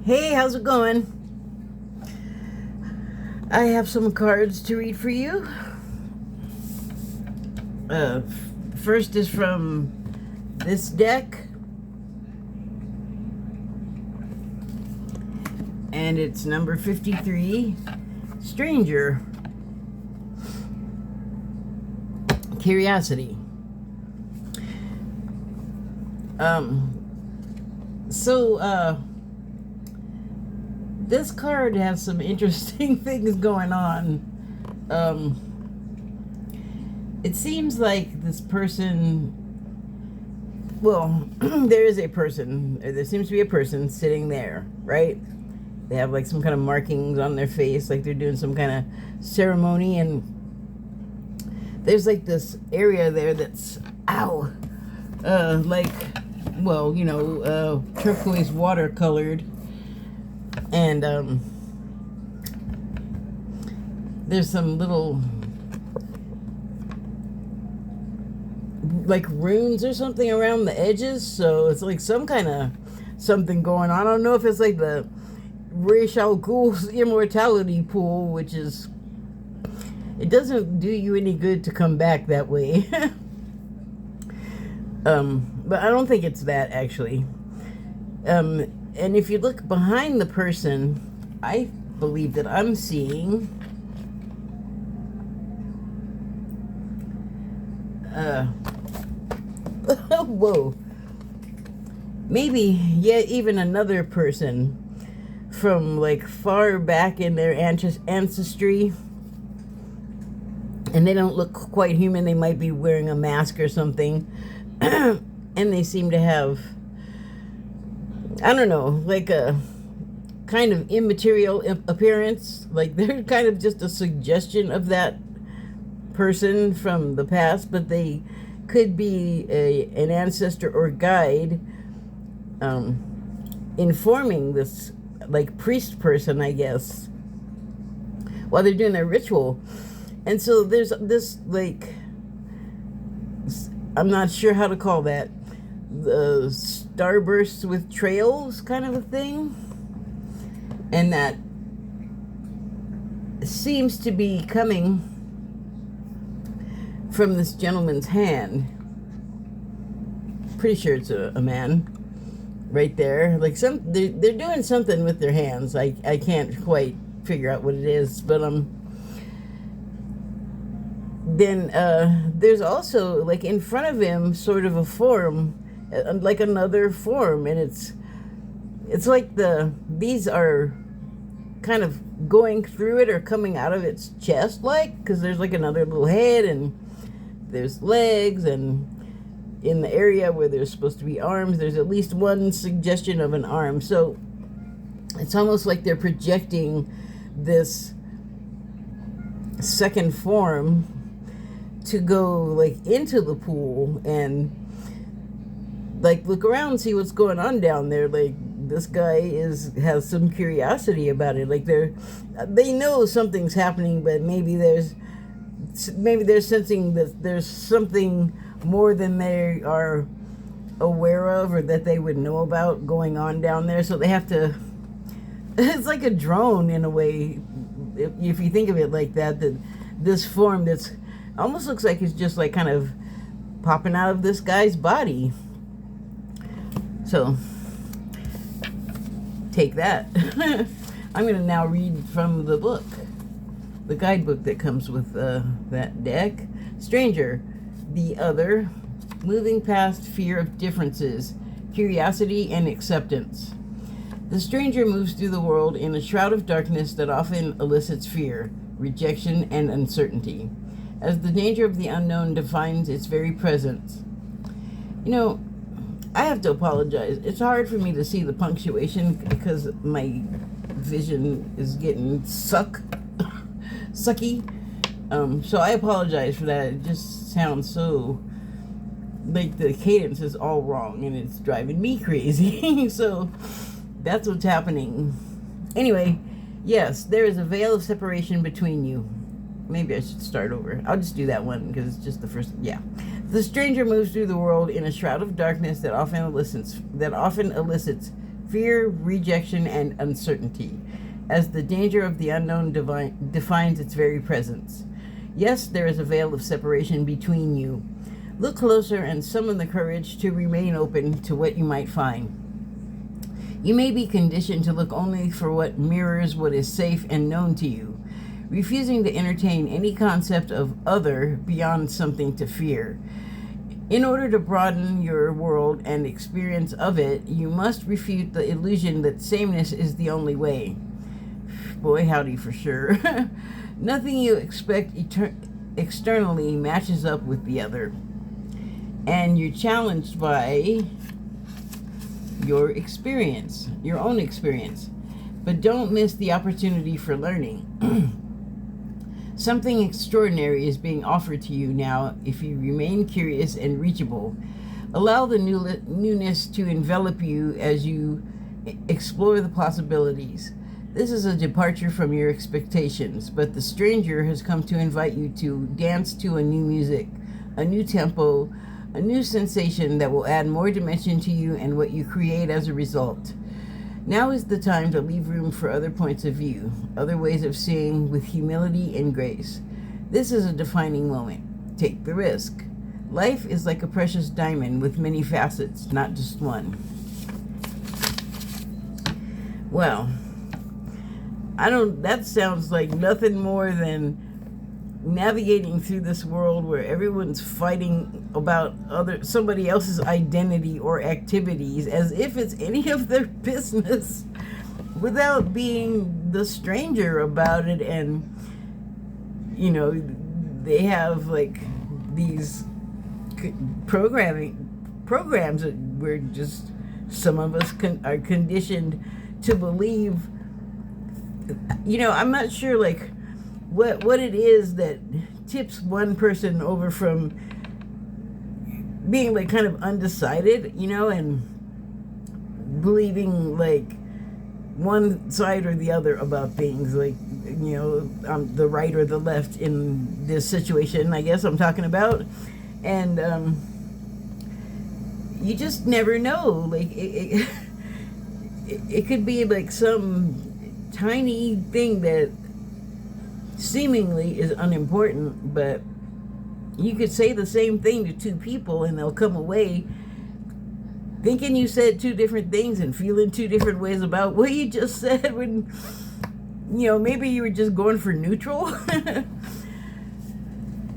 Hey, how's it going? I have some cards to read for you. First is from this deck, and it's number 53, Stranger. Curiosity. This card has some interesting things going on. It seems like this person, well, there seems to be a person sitting there, right? They have like some kind of markings on their face, like they're doing some kind of ceremony, and there's like this area there that's, turquoise water colored. And there's some little like runes or something around the edges, so it's like some kind of something going on. I don't know if it's like the Ra's al Ghul's immortality pool, which is, it doesn't do you any good to come back that way. But I don't think it's that, actually. And if you look behind the person, I believe that I'm seeing whoa, maybe yet even another person from like far back in their ancestry, and they don't look quite human. They might be wearing a mask or something. And they seem to have, I don't know, like a kind of immaterial appearance. Like they're kind of just a suggestion of that person from the past, but they could be an ancestor or guide informing this like priest person, I guess, while they're doing their ritual. And so there's this, like, I'm not sure how to call that, the starbursts with trails kind of a thing, and that seems to be coming from this gentleman's hand. Pretty sure it's a man right there. Like they're doing something with their hands. I can't quite figure out what it is, but then there's also like in front of him sort of a form, like another form, and it's like these are kind of going through it or coming out of its chest, like, because there's like another little head and there's legs, and in the area where there's supposed to be arms, there's at least one suggestion of an arm. So it's almost like they're projecting this second form to go like into the pool and like look around, see what's going on down there. Like this guy has some curiosity about it. Like they know something's happening, but maybe they're sensing that there's something more than they are aware of or that they would know about going on down there. So they have to, it's like a drone in a way, if you think of it like that, that this form that's almost looks like it's just like kind of popping out of this guy's body. So take that. I'm going to now read from the book, the guidebook that comes with that deck. Stranger, the other, moving past fear of differences, curiosity and acceptance. The stranger moves through the world in a shroud of darkness that often elicits fear, rejection, and uncertainty, as the danger of the unknown defines its very presence. You know, I have to apologize. It's hard for me to see the punctuation because my vision is getting sucky. So I apologize for that. It just sounds so, like the cadence is all wrong and it's driving me crazy. So that's what's happening. Anyway, yes, there is a veil of separation between you. Maybe I should start over. I'll just do that one because it's just the first. Yeah. The stranger moves through the world in a shroud of darkness that often elicits fear, rejection, and uncertainty, as the danger of the unknown defines its very presence. Yes, there is a veil of separation between you. Look closer and summon the courage to remain open to what you might find. You may be conditioned to look only for what mirrors what is safe and known to you, refusing to entertain any concept of other beyond something to fear. In order to broaden your world and experience of it, you must refute the illusion that sameness is the only way. Boy, howdy for sure. Nothing you expect externally matches up with the other. And you're challenged by your experience, your own experience. But don't miss the opportunity for learning. Something extraordinary is being offered to you now if you remain curious and reachable. Allow the newness to envelop you as you explore the possibilities. This is a departure from your expectations, but the stranger has come to invite you to dance to a new music, a new tempo, a new sensation that will add more dimension to you and what you create as a result. Now is the time to leave room for other points of view, other ways of seeing with humility and grace. This is a defining moment. Take the risk. Life is like a precious diamond with many facets, not just one. Well, that sounds like nothing more than navigating through this world where everyone's fighting about somebody else's identity or activities as if it's any of their business, without being the stranger about it. And they have like these programs that we're just, some of us are conditioned to believe. I'm not sure like what it is that tips one person over from being like kind of undecided, and believing like one side or the other about things, like, the right or the left in this situation, I guess I'm talking about. And you just never know. Like it could be like some tiny thing that seemingly is unimportant, but you could say the same thing to two people and they'll come away thinking you said two different things and feeling two different ways about what you just said, when maybe you were just going for neutral.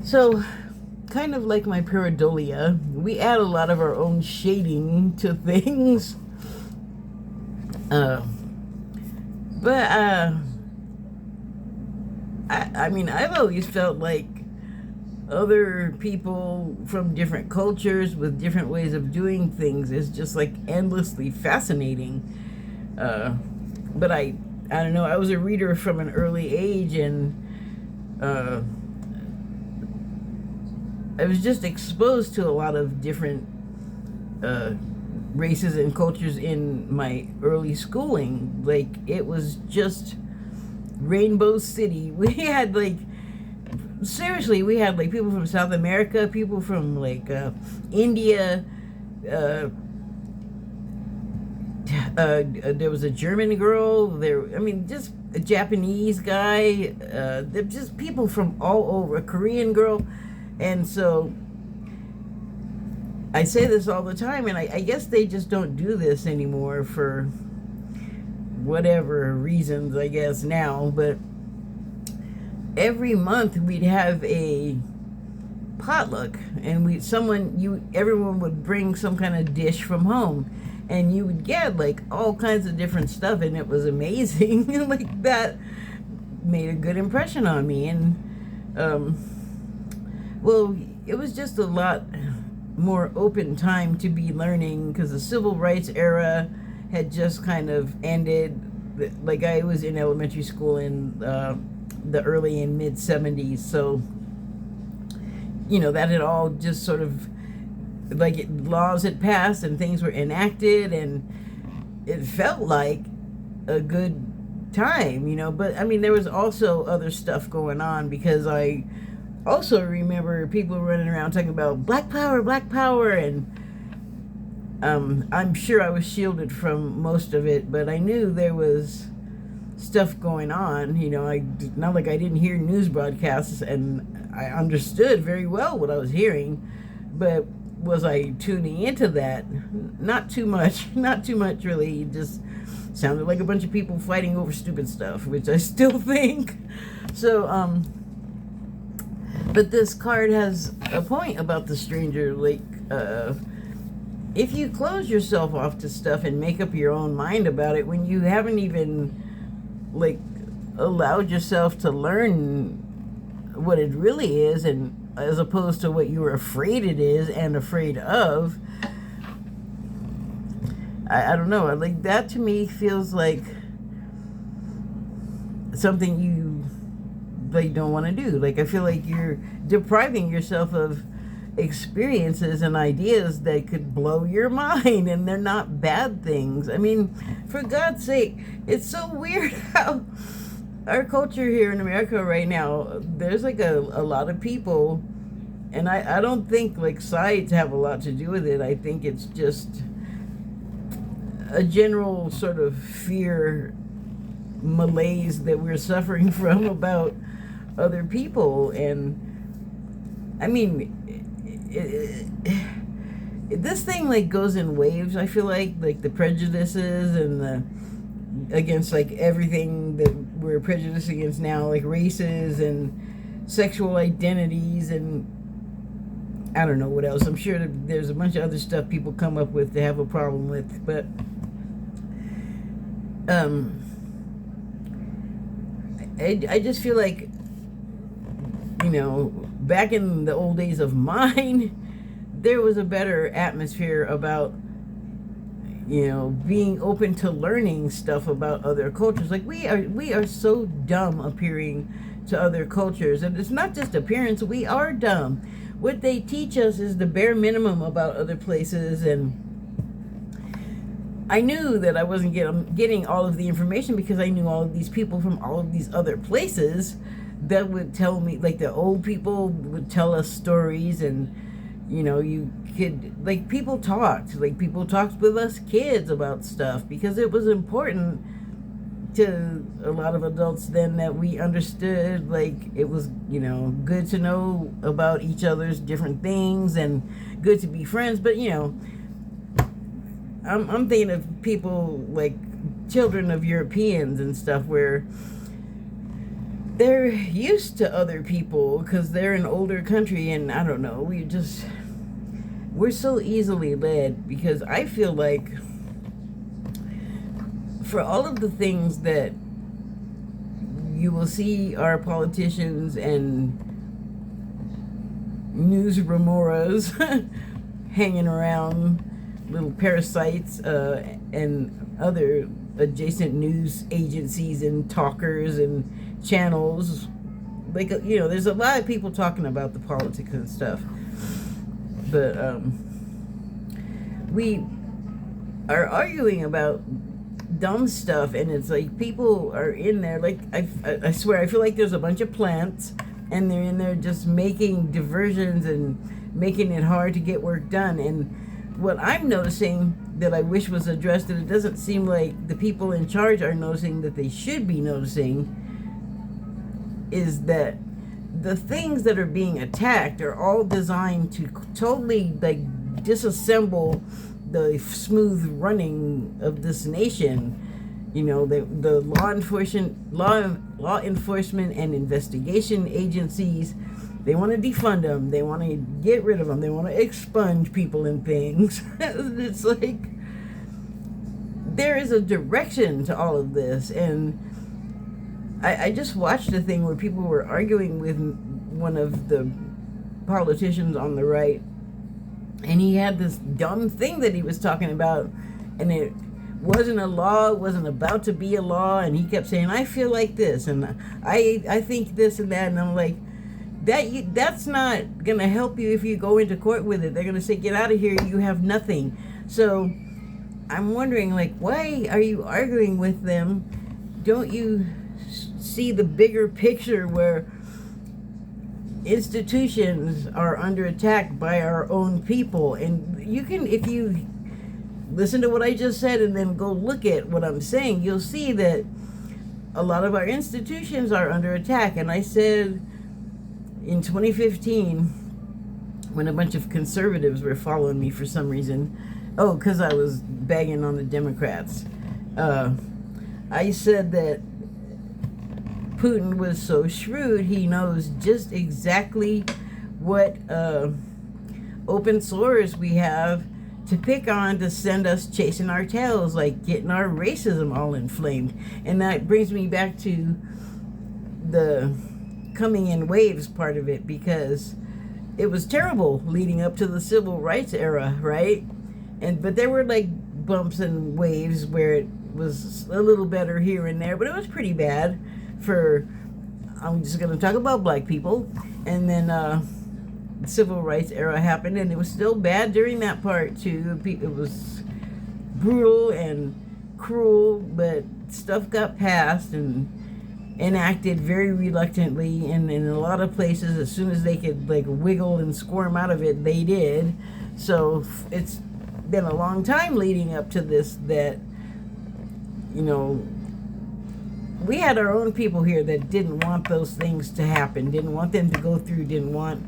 So kind of like my pareidolia, we add a lot of our own shading to things. I've always felt like other people from different cultures with different ways of doing things is just like endlessly fascinating. But I don't know, I was a reader from an early age, and I was just exposed to a lot of different races and cultures in my early schooling. Like, it was just Rainbow City. We had like people from South America, people from like India. There was a German girl there. Just a Japanese guy. Just people from all over. A Korean girl. And so I say this all the time, and I guess they just don't do this anymore for whatever reasons, I guess, now. But every month we'd have a potluck, and everyone would bring some kind of dish from home, and you would get like all kinds of different stuff, and it was amazing. Like, that made a good impression on me. And it was just a lot more open time to be learning, because the civil rights era had just kind of ended. Like, I was in elementary school in the early and mid 70s, so that had all just sort of like laws had passed and things were enacted, and it felt like a good time, but there was also other stuff going on, because I also remember people running around talking about black power, and I'm sure I was shielded from most of it, but I knew there was stuff going on. Not like I didn't hear news broadcasts, and I understood very well what I was hearing, but was I tuning into that? Not too much. Not too much, really. It just sounded like a bunch of people fighting over stupid stuff, which I still think. So, but this card has a point about the stranger. Like, if you close yourself off to stuff and make up your own mind about it when you haven't even, like, allowed yourself to learn what it really is, and as opposed to what you were afraid it is and afraid of, I don't know. Like, that to me feels like something you, like, don't want to do. Like, I feel like you're depriving yourself of experiences and ideas that could blow your mind, and they're not bad things. I mean, for God's sake, it's so weird how our culture here in America right now, there's like a lot of people, and I don't think like sides have a lot to do with it. I think it's just a general sort of fear malaise that we're suffering from about other people. And I mean, this thing like goes in waves. I feel like the prejudices and the against like everything that we're prejudiced against now, like races and sexual identities, and I don't know what else. I'm sure there's a bunch of other stuff people come up with to have a problem with, but I just feel like, back in the old days of mine, there was a better atmosphere about, being open to learning stuff about other cultures. Like, we are so dumb appearing to other cultures, and it's not just appearance. We are dumb. What they teach us is the bare minimum about other places, and I knew that I wasn't getting all of the information because I knew all of these people from all of these other places that would tell me, like the old people would tell us stories, and you could, like, people talked with us kids about stuff because it was important to a lot of adults then that we understood, like, it was good to know about each other's different things and good to be friends. But I'm thinking of people like children of Europeans and stuff, where they're used to other people because they're an older country, and I don't know, we're so easily led, because I feel like for all of the things that you will see our politicians and news remoras hanging around, little parasites, and other adjacent news agencies and talkers and channels, like, there's a lot of people talking about the politics and stuff, but we are arguing about dumb stuff, and it's like people are in there, like, I swear, I feel like there's a bunch of plants, and they're in there just making diversions and making it hard to get work done. And what I'm noticing that I wish was addressed, and it doesn't seem like the people in charge are noticing that they should be noticing, is that the things that are being attacked are all designed to totally, like, disassemble the smooth running of this nation. The law enforcement and investigation agencies, they want to defund them. They want to get rid of them. They want to expunge people and things. It's like there is a direction to all of this. And I just watched a thing where people were arguing with one of the politicians on the right, and he had this dumb thing that he was talking about, and it wasn't a law, it wasn't about to be a law, and he kept saying, I feel like this, and I think this and that, and I'm like, that's not going to help you if you go into court with it. They're going to say, get out of here, you have nothing. So I'm wondering, like, why are you arguing with them? Don't you see the bigger picture where institutions are under attack by our own people? And you can, if you listen to what I just said and then go look at what I'm saying, you'll see that a lot of our institutions are under attack. And I said in 2015, when a bunch of conservatives were following me for some reason, because I was bagging on the Democrats, I said that Putin was so shrewd, he knows just exactly what open sores we have to pick on to send us chasing our tails, like getting our racism all inflamed. And that brings me back to the coming in waves part of it, because it was terrible leading up to the civil rights era, right? But there were like bumps and waves where it was a little better here and there, but it was pretty bad for, I'm just going to talk about black people. And then the civil rights era happened, and it was still bad during that part too. It was brutal and cruel, but stuff got passed and enacted very reluctantly, and in a lot of places, as soon as they could like wiggle and squirm out of it, they did. So it's been a long time leading up to this that, you know, we had our own people here that didn't want those things to happen, didn't want them to go through, didn't want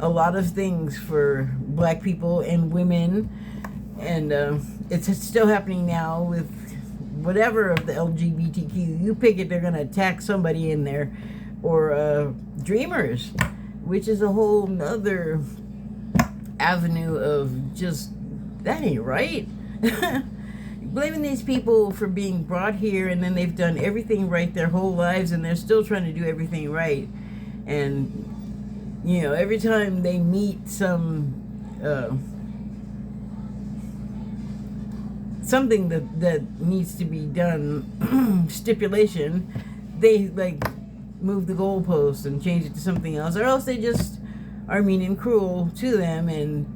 a lot of things for black people and women. And it's still happening now with whatever of the LGBTQ. You pick it, they're going to attack somebody in there. Or dreamers, which is a whole nother avenue of just, that ain't right. Blaming these people for being brought here, and then they've done everything right their whole lives, and they're still trying to do everything right. And, you know, every time they meet some something that needs to be done, stipulation, they like move the goalpost and change it to something else, or else they just are mean and cruel to them and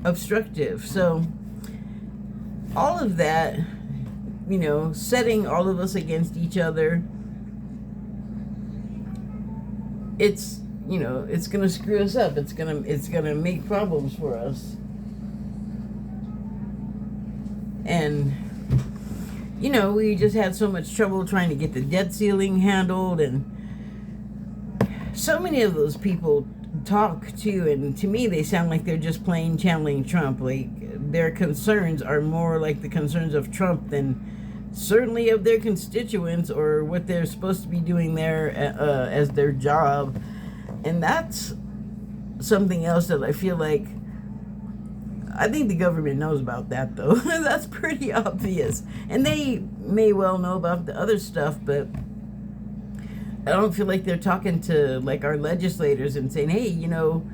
obstructive. So all of that, you know, setting all of us against each other, it's, you know, it's gonna screw us up. It's gonna make problems for us. And, you know, we just had so much trouble trying to get the debt ceiling handled, and so many of those people talk too, and to me they sound like they're just plain channeling Trump. Like, their concerns are more like the concerns of Trump than certainly of their constituents or what they're supposed to be doing there as their job. And that's something else that I feel like, I think the government knows about that, though. That's pretty obvious. And they may well know about the other stuff, but I don't feel like they're talking to, like, our legislators and saying, hey, you know,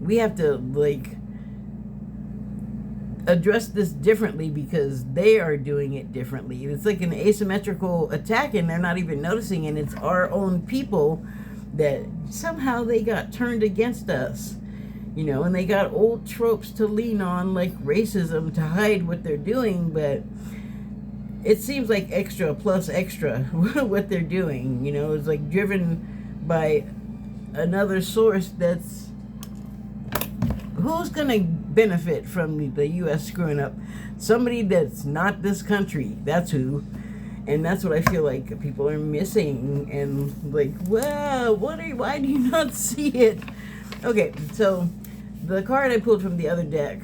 we have to, like, address this differently because they are doing it differently. It's like an asymmetrical attack, and they're not even noticing, and it's our own people that somehow they got turned against us. You know, and they got old tropes to lean on, like racism, to hide what they're doing, but it seems like extra plus extra what they're doing. You know, it's like driven by another source that's, who's going to benefit from the U.S. screwing up? Somebody that's not this country. That's who. And that's what I feel like people are missing. And like, wow, why do you not see it? Okay, so the card I pulled from the other deck,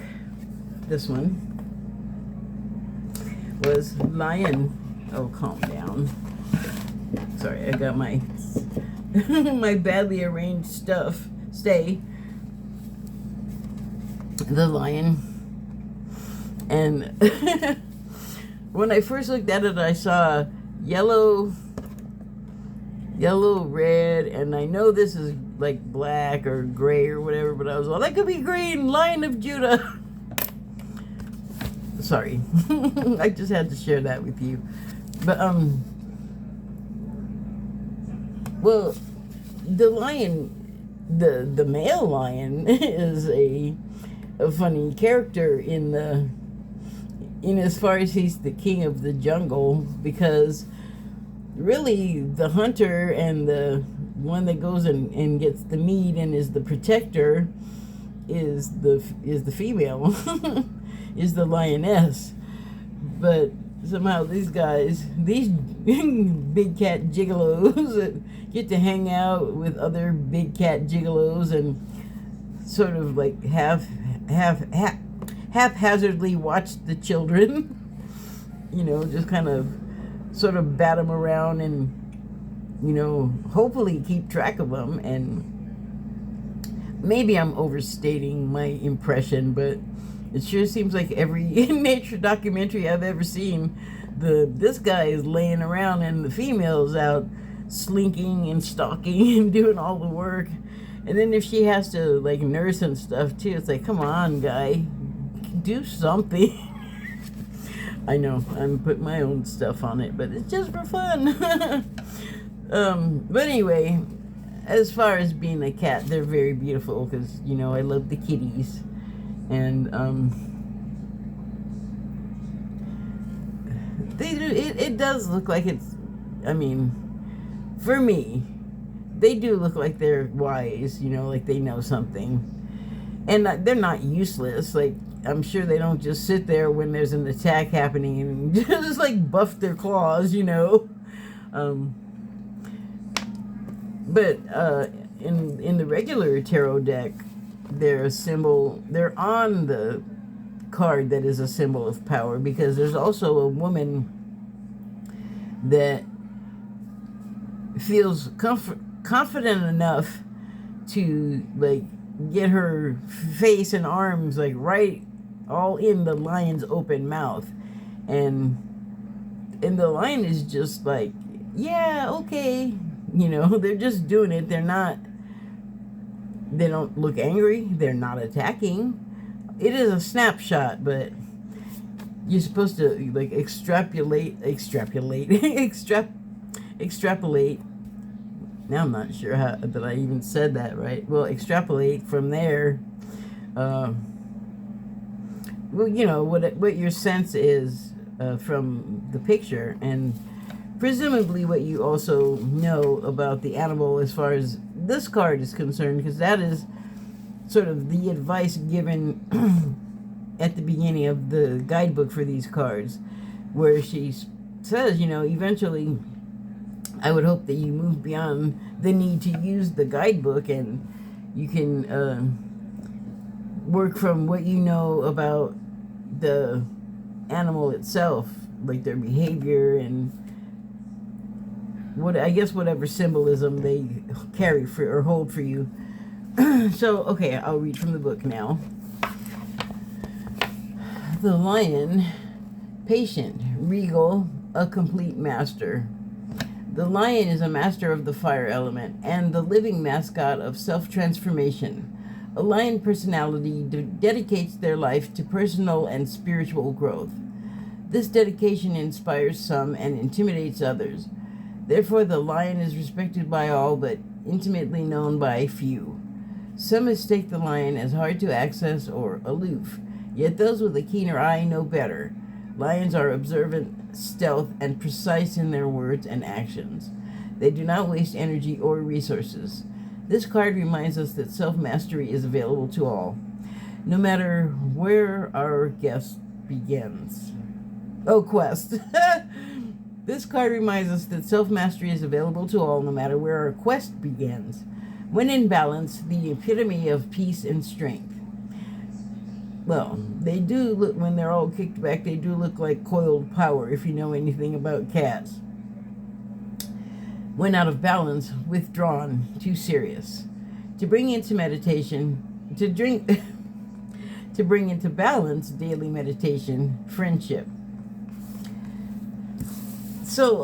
this one, was Lion. Oh, calm down. Sorry, I got my my badly arranged stuff. Stay. The Lion. And when I first looked at it, I saw yellow, red, and I know this is like black or gray or whatever, but I was all, that could be green, Lion of Judah. Sorry. I just had to share that with you. But well, the lion, the male lion is a funny character in as far as he's the king of the jungle, because really the hunter and the one that goes and gets the meat and is the protector is the female. is the lioness. But somehow these guys, these big cat gigolos, get to hang out with other big cat gigolos and sort of like haphazardly watch the children. Just kind of sort of bat them around and hopefully keep track of them. And maybe I'm overstating my impression, but it sure seems like every nature documentary I've ever seen, this guy is laying around and the female's out slinking and stalking and doing all the work. And then if she has to like nurse and stuff too, it's like, come on, guy, do something. I know I'm putting my own stuff on it, but it's just for fun. But anyway, as far as being a cat, they're very beautiful because I love the kitties. And they do it does look like it's, for me, they do look like they're wise, like they know something. And they're not useless. Like, I'm sure they don't just sit there when there's an attack happening and just like buff their claws, But in the regular tarot deck, they're on the card that is a symbol of power, because there's also a woman that feels confident enough to like get her face and arms like right all in the lion's open mouth, and the lion is just like, yeah, okay, they're just doing it. They don't look angry. They're not attacking. It is a snapshot, but you're supposed to like extrapolate. Now I'm not sure that I even said that right. Well, extrapolate from there. What your sense is from the picture, and presumably what you also know about the animal as far as this card is concerned, because that is sort of the advice given at the beginning of the guidebook for these cards, where she says, eventually I would hope that you move beyond the need to use the guidebook and you can work from what you know about the animal itself, like their behavior and whatever symbolism they carry for or hold for you. So, okay, I'll read from the book now. The lion, patient, regal, a complete master. The lion is a master of the fire element and the living mascot of self-transformation. A lion personality dedicates their life to personal and spiritual growth. This dedication inspires some and intimidates others. Therefore, the lion is respected by all, but intimately known by few. Some mistake the lion as hard to access or aloof, yet those with a keener eye know better. Lions are observant, stealth, and precise in their words and actions. They do not waste energy or resources. This card reminds us that self-mastery is available to all, no matter where our quest begins. This card reminds us that self-mastery is available to all, no matter where our quest begins. When in balance, the epitome of peace and strength. Well, they do look, when they're all kicked back, they do look like coiled power, if you know anything about cats. When out of balance, withdrawn, too serious. To bring into balance, daily meditation, friendship. So,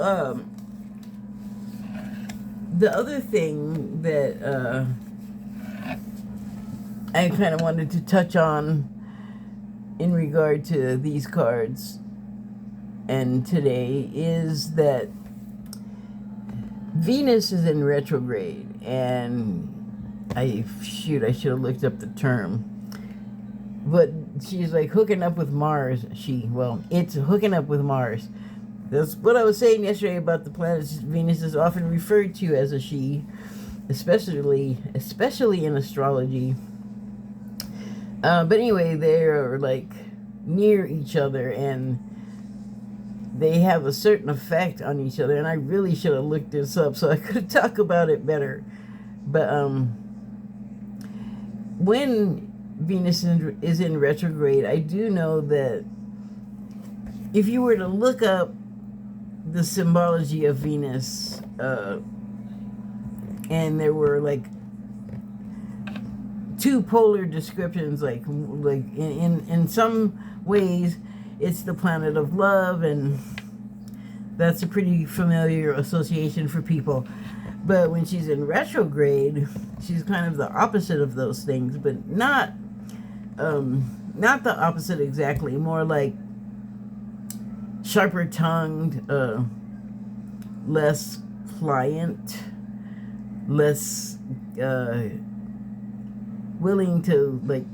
the other thing that I kind of wanted to touch on in regard to these cards and today is that Venus is in retrograde, and I should have looked up the term, but she's like hooking up with Mars. It's hooking up with Mars. That's what I was saying yesterday about the planets. Venus is often referred to as a she, especially in astrology. But anyway, they're like near each other, and they have a certain effect on each other. And I really should have looked this up so I could talk about it better. But when Venus is in retrograde, I do know that if you were to look up the symbology of Venus, and there were like two polar descriptions, like in some ways it's the planet of love, and that's a pretty familiar association for people. But when she's in retrograde, she's kind of the opposite of those things, but not the opposite exactly, more like sharper tongued, less pliant, less willing to like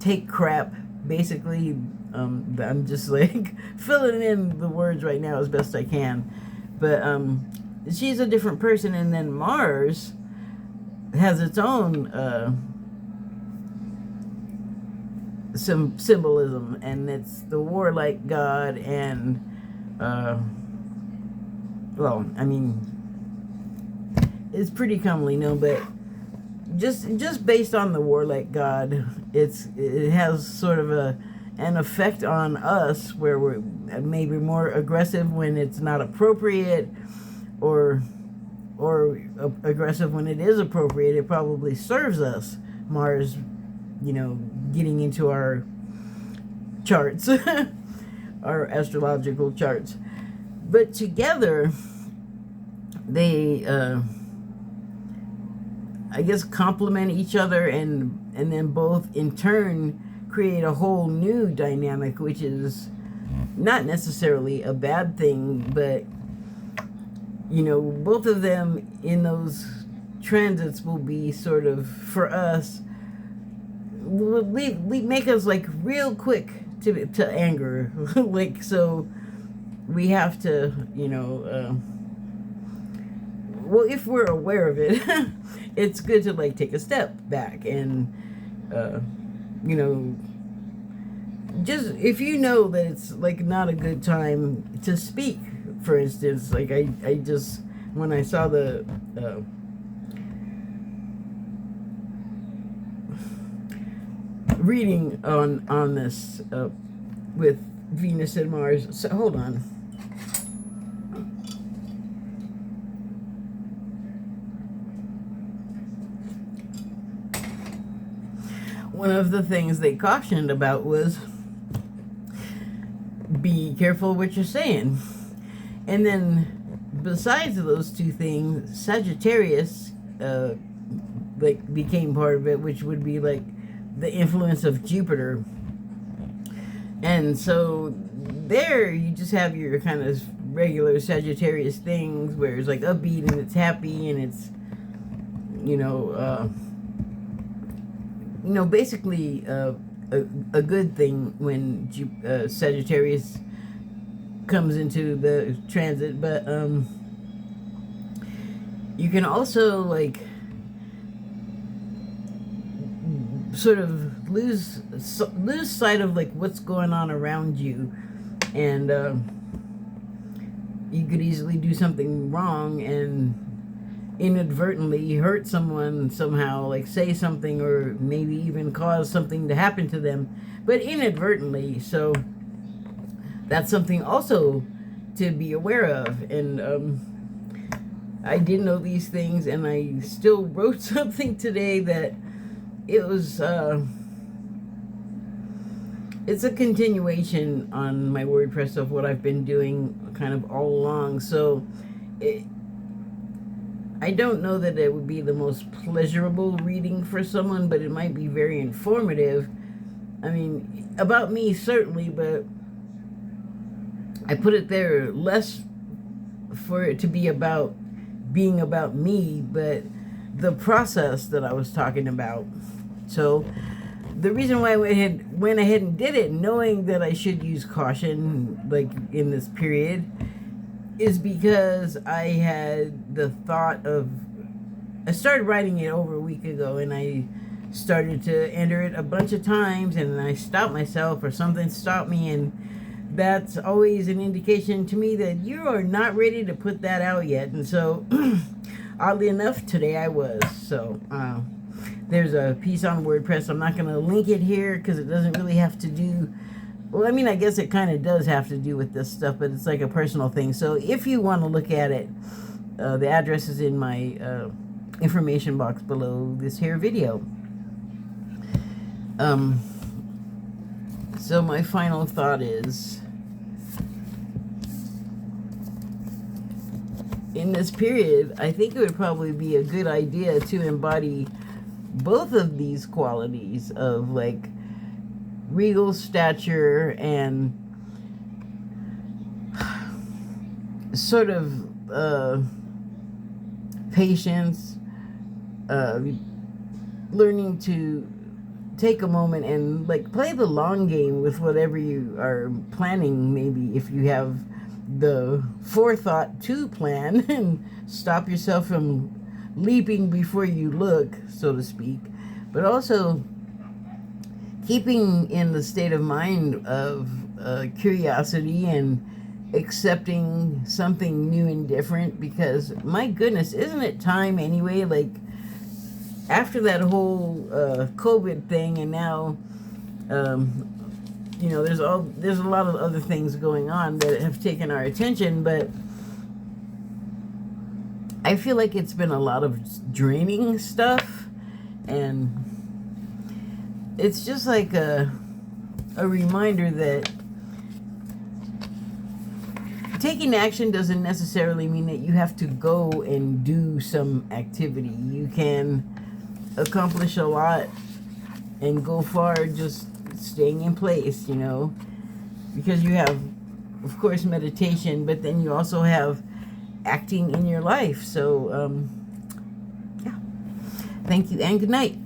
take crap, basically. I'm just like filling in the words right now as best I can, but she's a different person. And then Mars has its own symbolism, and it's the warlike god, and well, I mean, it's pretty commonly known, but just based on the warlike god, it has sort of an effect on us where we're maybe more aggressive when it's not appropriate, or aggressive when it is appropriate. It probably serves us, Mars, getting into our charts, our astrological charts. But together, they, I guess, complement each other, and then both in turn create a whole new dynamic, which is not necessarily a bad thing, but both of them in those transits will be sort of, for us, we make us like real quick to anger. Like, so we have to, well, if we're aware of it, it's good to like take a step back and, just if you know that it's like not a good time to speak, for instance, like I just, when I saw the reading on this with Venus and Mars, so hold on. One of the things they cautioned about was be careful what you're saying. And then besides those two things, Sagittarius like became part of it, which would be like the influence of Jupiter. And so there you just have your kind of regular Sagittarius things where it's like upbeat and it's happy and it's basically a good thing when Sagittarius comes into the transit. But you can also like sort of lose sight of like what's going on around you, and you could easily do something wrong and inadvertently hurt someone somehow, like say something or maybe even cause something to happen to them, but inadvertently. So that's something also to be aware of. And I didn't know these things, and I still wrote something today that it was it's a continuation on my WordPress of what I've been doing kind of all along. So I don't know that it would be the most pleasurable reading for someone, but it might be very informative. I mean, about me, certainly, but I put it there less for it to be about being about me, but the process that I was talking about. So the reason why I went ahead and did it, knowing that I should use caution, like in this period, is because I had the thought of, I started writing it over a week ago, and I started to enter it a bunch of times, and then I stopped myself or something stopped me, and that's always an indication to me that you are not ready to put that out yet. And so oddly enough, today I was. So there's a piece on WordPress. I'm not going to link it here because it doesn't really have to do, well, I mean, I guess it kind of does have to do with this stuff, but it's like a personal thing. So if you want to look at it, the address is in my information box below this here video. So my final thought is, in this period, I think it would probably be a good idea to embody both of these qualities of like regal stature and sort of patience, learning to take a moment and like play the long game with whatever you are planning. Maybe if you have the forethought to plan and stop yourself from leaping before you look, so to speak, but also keeping in the state of mind of curiosity and accepting something new and different, because my goodness, isn't it time anyway? Like after that whole COVID thing, and now you know, there's a lot of other things going on that have taken our attention, but I feel like it's been a lot of draining stuff, and it's just like a reminder that taking action doesn't necessarily mean that you have to go and do some activity. You can accomplish a lot and go far just staying in place, you know, because you have, of course, meditation, but then you also have acting in your life. So, yeah. Thank you and good night.